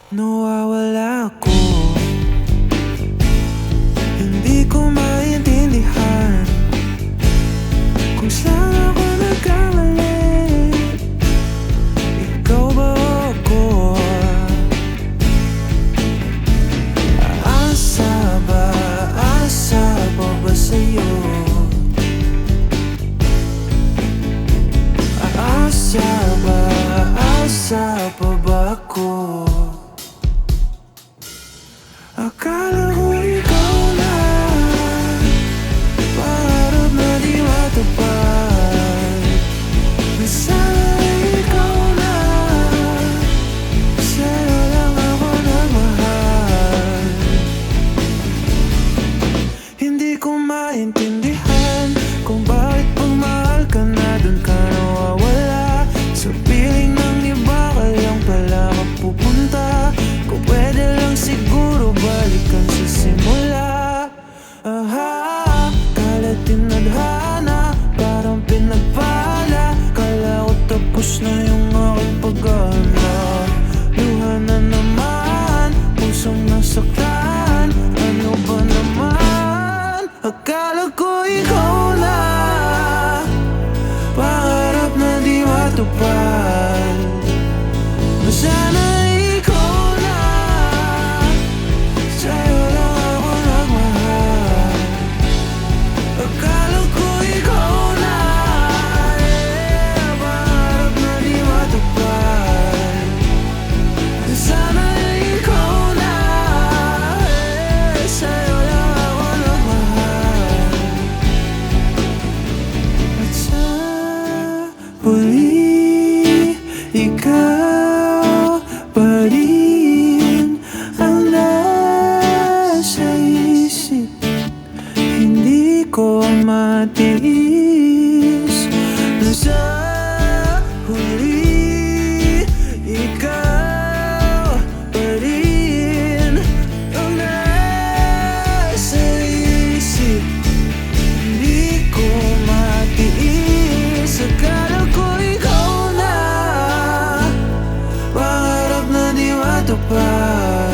Nawawala ako, hindi ko maintindihan kung saan ako nagkamali. Ikaw ba ako? Asa pa ba sa'yo? Asa pa ba ako? Akala ko ikaw na, pangarap na di matupad. Sana ikaw na, sa'yo lang ako nagmahal. Hindi ko maintindihan kung bakit pagmahal ka na dun ka nawawala. Sa piling ng iba ka lang pala mapupunta. Kung pwede lang siguro balikan sa simula. Kalat tinadhana, parang pinagpala. Kala ko tapos na yung aking paghahanap. Luha na naman, pusong nasaktan. Ano ba naman? Akala ko ikaw na, pangarap na di matupad. Sana ikaw na, sa'yo lang ako nagmahal. Akala ko ikaw na, pangarap na di matupad. Sana ikaw na, sa'yo lang ako nagmahal. At sa huli, ikaw pa rin ang nasa isip. Hindi ko matiis na sa huli, ikaw pa rin ang nasa isip. Hindi ko matiis, akala ko ikaw na, pangarap na di matupad.